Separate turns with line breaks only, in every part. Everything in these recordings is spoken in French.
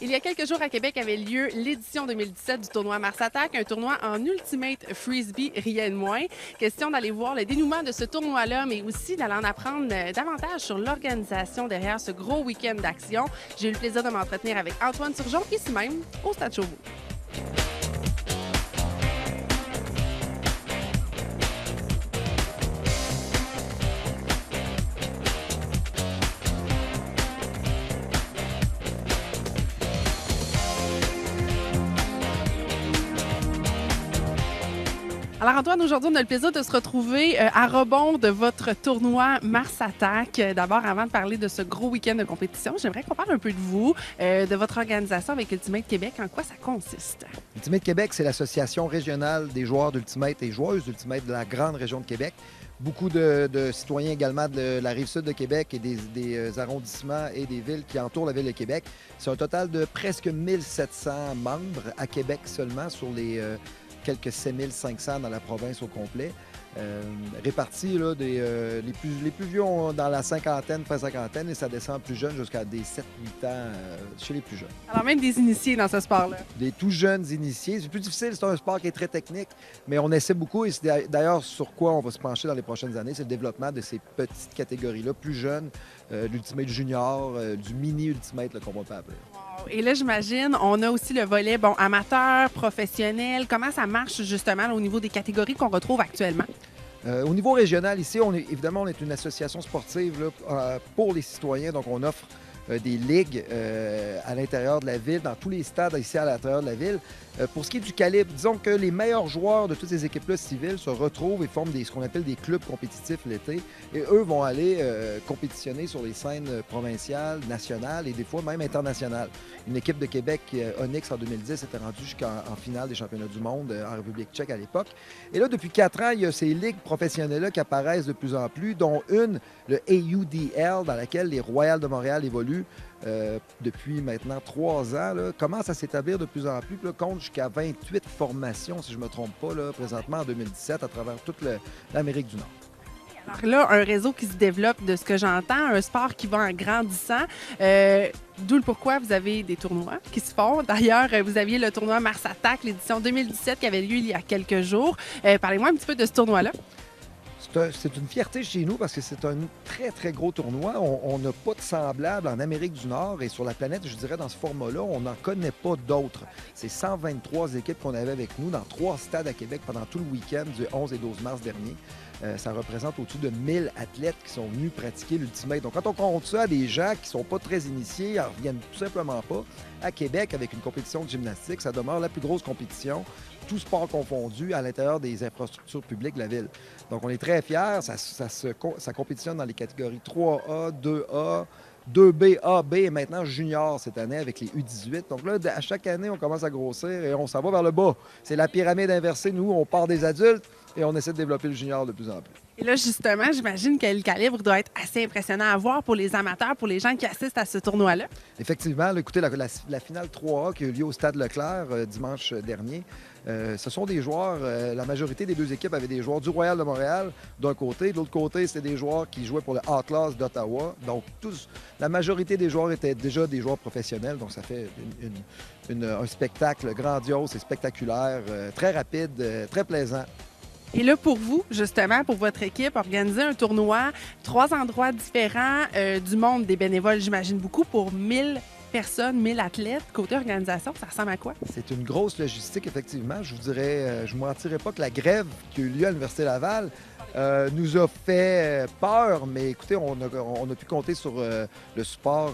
Il y a quelques jours à Québec avait lieu l'édition 2017 du tournoi Mars Attack, un tournoi en Ultimate Frisbee, rien de moins. Question d'aller voir le dénouement de ce tournoi-là, mais aussi d'aller en apprendre davantage sur l'organisation derrière ce gros week-end d'action. J'ai eu le plaisir de m'entretenir avec Antoine Turgeon, ici même, au Stade Chauveau. Alors Antoine, aujourd'hui, on a le plaisir de se retrouver à rebond de votre tournoi Mars Attack. D'abord, avant de parler de ce gros week-end de compétition, j'aimerais qu'on parle un peu de vous, de votre organisation avec Ultimate Québec. En quoi ça consiste?
Ultimate Québec, c'est l'association régionale des joueurs d'Ultimate et joueuses d'Ultimate de la grande région de Québec. Beaucoup de citoyens également de la rive sud de Québec et des arrondissements et des villes qui entourent la ville de Québec. C'est un total de presque 1700 membres à Québec seulement sur les quelques 7500 dans la province au complet. Répartis, là, les plus vieux ont dans la cinquantaine, pré-cinquantaine, et ça descend plus jeunes jusqu'à des 7-8 ans chez les plus jeunes.
Alors même des initiés dans ce sport-là.
Des tout jeunes initiés. C'est plus difficile, c'est un sport qui est très technique, mais on essaie beaucoup, et c'est d'ailleurs sur quoi on va se pencher dans les prochaines années, c'est le développement de ces petites catégories-là, plus jeunes, l'Ultimate Junior, du mini-Ultimate qu'on va pas appeler.
Wow. Et là, j'imagine, on a aussi le volet amateur, professionnel. Comment ça marche justement là, au niveau des catégories qu'on retrouve actuellement?
Au niveau régional, ici, évidemment, on est une association sportive là, pour les citoyens. Donc, on offre des ligues à l'intérieur de la ville, dans tous les stades ici à l'intérieur de la ville. Pour ce qui est du calibre, disons que les meilleurs joueurs de toutes ces équipes-là civiles se retrouvent et forment ce qu'on appelle des clubs compétitifs l'été. Et eux vont aller compétitionner sur les scènes provinciales, nationales et des fois même internationales. Une équipe de Québec, Onyx en 2010, était rendue jusqu'en finale des championnats du monde en République tchèque à l'époque. Et là, depuis 4 ans, il y a ces ligues professionnelles-là qui apparaissent de plus en plus, dont une, le AUDL, dans laquelle les Royals de Montréal évoluent depuis maintenant 3 ans, là, commence à s'établir de plus en plus, là, compte jusqu'à 28 formations, si je ne me trompe pas, là, présentement en 2017, à travers toute l'Amérique du Nord.
Alors là, un réseau qui se développe, de ce que j'entends, un sport qui va en grandissant. D'où le pourquoi vous avez des tournois qui se font. D'ailleurs, vous aviez le tournoi Mars Attack, l'édition 2017, qui avait lieu il y a quelques jours. Parlez-moi un petit peu de ce tournoi-là.
C'est une fierté chez nous parce que c'est un très, très gros tournoi. On n'a pas de semblable en Amérique du Nord et sur la planète, je dirais, dans ce format-là, on n'en connaît pas d'autres. C'est 123 équipes qu'on avait avec nous dans 3 stades à Québec pendant tout le week-end du 11 et 12 mars dernier. Ça représente au-dessus de 1000 athlètes qui sont venus pratiquer l'Ultimate. Donc, quand on compte ça à des gens qui ne sont pas très initiés, ils ne reviennent tout simplement pas à Québec avec une compétition de gymnastique. Ça demeure la plus grosse compétition, tout sport confondu, à l'intérieur des infrastructures publiques de la ville. Donc, on est très fiers. Ça compétitionne dans les catégories 3A, 2A, 2B, AB et maintenant junior cette année avec les U18. Donc là, à chaque année, on commence à grossir et on s'en va vers le bas. C'est la pyramide inversée. Nous, on part des adultes et on essaie de développer le junior de plus en plus.
Et là, justement, j'imagine que le calibre doit être assez impressionnant à voir pour les amateurs, pour les gens qui assistent à ce tournoi-là.
Effectivement, là, écoutez, la finale 3A qui a eu lieu au Stade Leclerc dimanche dernier, ce sont des joueurs, la majorité des deux équipes avaient des joueurs du Royal de Montréal d'un côté. De l'autre côté, c'était des joueurs qui jouaient pour le Atlas d'Ottawa. Donc, la majorité des joueurs étaient déjà des joueurs professionnels. Donc, ça fait un spectacle grandiose et spectaculaire, très rapide, très plaisant.
Et là, pour vous, justement, pour votre équipe, organiser un tournoi, 3 endroits différents, du monde des bénévoles, j'imagine beaucoup, pour 1000 personnes, 1000 athlètes. Côté organisation, ça ressemble à quoi?
C'est une grosse logistique, effectivement. Je vous dirais, je ne mentirais pas que la grève qui a eu lieu à l'Université Laval nous a fait peur, mais écoutez, on a pu compter sur le support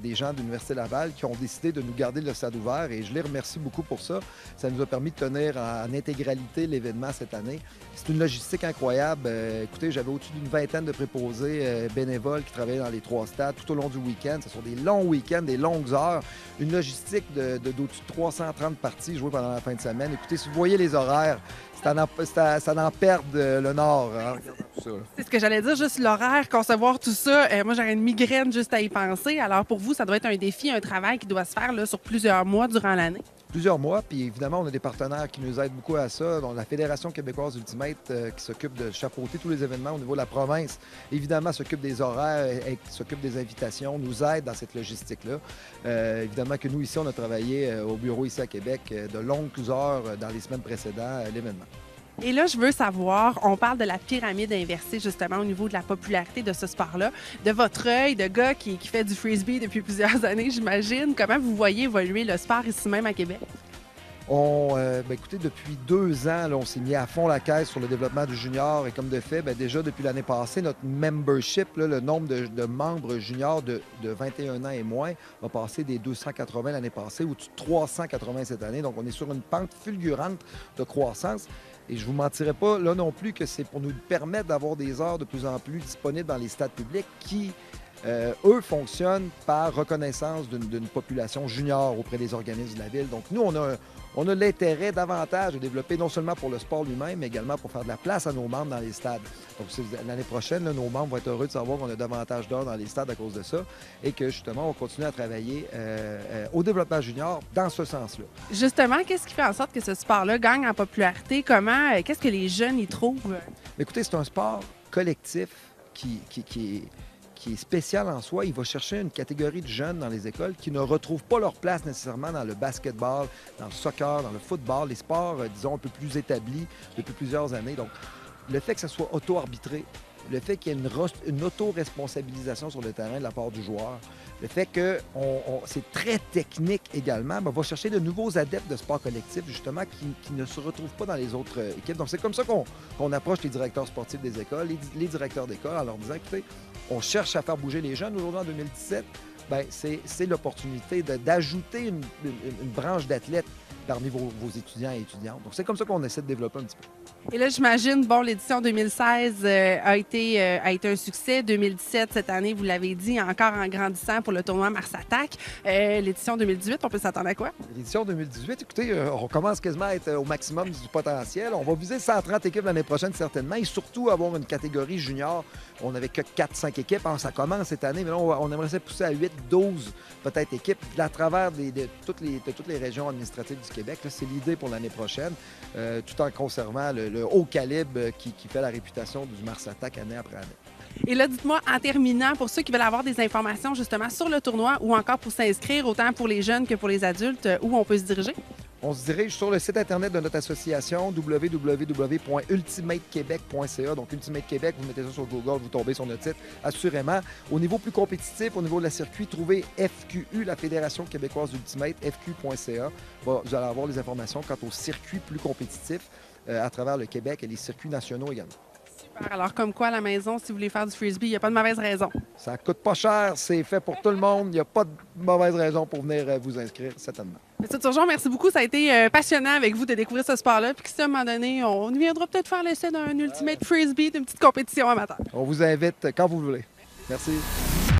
des gens de l'Université Laval qui ont décidé de nous garder le stade ouvert et je les remercie beaucoup pour ça. Ça nous a permis de tenir en intégralité l'événement cette année. C'est une logistique incroyable. Écoutez, j'avais au-dessus d'une vingtaine de préposés bénévoles qui travaillaient dans les 3 stades tout au long du week-end. Ce sont des longs week-ends, des longues heures. Une logistique d'au-dessus de 330 parties jouées pendant la fin de semaine. Écoutez, si vous voyez les horaires, ça n'en perd le nord. Hein? tout ça. Là.
C'est ce que j'allais dire, juste l'horaire, concevoir tout ça. Moi, j'aurais une migraine juste à y penser. Alors, pour vous, ça doit être un défi, un travail qui doit se faire là, sur plusieurs mois durant l'année.
Plusieurs mois, puis évidemment, on a des partenaires qui nous aident beaucoup à ça. Donc, la Fédération québécoise Ultimate qui s'occupe de chapeauter tous les événements au niveau de la province, évidemment, s'occupe des horaires, et s'occupe des invitations, nous aide dans cette logistique-là. Évidemment que nous, ici, on a travaillé au bureau ici à Québec de longues heures dans les semaines précédant l'événement.
Et là, je veux savoir, on parle de la pyramide inversée, justement, au niveau de la popularité de ce sport-là. De votre œil, de gars qui fait du frisbee depuis plusieurs années, j'imagine, comment vous voyez évoluer le sport ici même à Québec?
Écoutez, depuis 2 ans, là, on s'est mis à fond la caisse sur le développement du junior et comme de fait, déjà depuis l'année passée, notre membership, là, le nombre de membres juniors de 21 ans et moins, va passer des 280 l'année passée au-dessus de 380 cette année. Donc, on est sur une pente fulgurante de croissance. Et je ne vous mentirai pas là non plus que c'est pour nous permettre d'avoir des heures de plus en plus disponibles dans les stades publics qui, eux, fonctionnent par reconnaissance d'une population junior auprès des organismes de la ville. Donc, nous, on a l'intérêt davantage de développer non seulement pour le sport lui-même, mais également pour faire de la place à nos membres dans les stades. Donc, l'année prochaine, là, nos membres vont être heureux de savoir qu'on a davantage d'heures dans les stades à cause de ça et que, justement, on continue à travailler au développement junior dans ce sens-là.
Justement, qu'est-ce qui fait en sorte que ce sport-là gagne en popularité? Qu'est-ce que les jeunes y trouvent?
Écoutez, c'est un sport collectif qui est spécial en soi. Il va chercher une catégorie de jeunes dans les écoles qui ne retrouvent pas leur place nécessairement dans le basketball, dans le soccer, dans le football, les sports, disons, un peu plus établis depuis plusieurs années. Donc, le fait que ça soit auto-arbitré, le fait qu'il y ait une auto-responsabilisation sur le terrain de la part du joueur, le fait que c'est très technique également, va chercher de nouveaux adeptes de sport collectif, justement, qui ne se retrouvent pas dans les autres équipes. Donc, c'est comme ça qu'on approche les directeurs sportifs des écoles, les directeurs d'école, en leur disant, écoutez, on cherche à faire bouger les jeunes. Aujourd'hui, en 2017, c'est l'opportunité d'ajouter une branche d'athlètes parmi vos étudiants et étudiantes. Donc, c'est comme ça qu'on essaie de développer un petit peu.
Et là, j'imagine, l'édition 2016 a été un succès. 2017, cette année, vous l'avez dit, encore en grandissant pour le tournoi Mars Attack. L'édition 2018, on peut s'attendre à quoi?
L'édition 2018, écoutez, on commence quasiment à être au maximum du potentiel. On va viser 130 équipes l'année prochaine, certainement, et surtout avoir une catégorie junior. On n'avait que 4-5 équipes. Ça commence cette année, mais là, on aimerait ça pousser à 8-12 peut-être équipes à travers de toutes les régions administratives du Québec. C'est l'idée pour l'année prochaine, tout en conservant le haut calibre qui fait la réputation du Mars Attack année après année.
Et là, dites-moi, en terminant, pour ceux qui veulent avoir des informations justement sur le tournoi ou encore pour s'inscrire, autant pour les jeunes que pour les adultes, où on peut se diriger?
On se dirige sur le site Internet de notre association, www.ultimatequebec.ca. Donc, Ultimate Québec, vous mettez ça sur Google, vous tombez sur notre site, assurément. Au niveau plus compétitif, au niveau de la circuit, trouvez FQU, la Fédération québécoise d'Ultimate, fq.ca. Vous allez avoir les informations quant aux circuits plus compétitifs à travers le Québec et les circuits nationaux également.
Super. Alors, comme quoi, à la maison, si vous voulez faire du frisbee, il n'y a pas de mauvaise raison.
Ça coûte pas cher, c'est fait pour tout le monde. Il n'y a pas de mauvaise raison pour venir vous inscrire, certainement.
Monsieur Turgeon, merci beaucoup. Ça a été passionnant avec vous de découvrir ce sport-là. Puis si à un moment donné, on viendra peut-être faire l'essai d'un Ultimate Frisbee, d'une petite compétition amateur.
On vous invite quand vous voulez. Merci.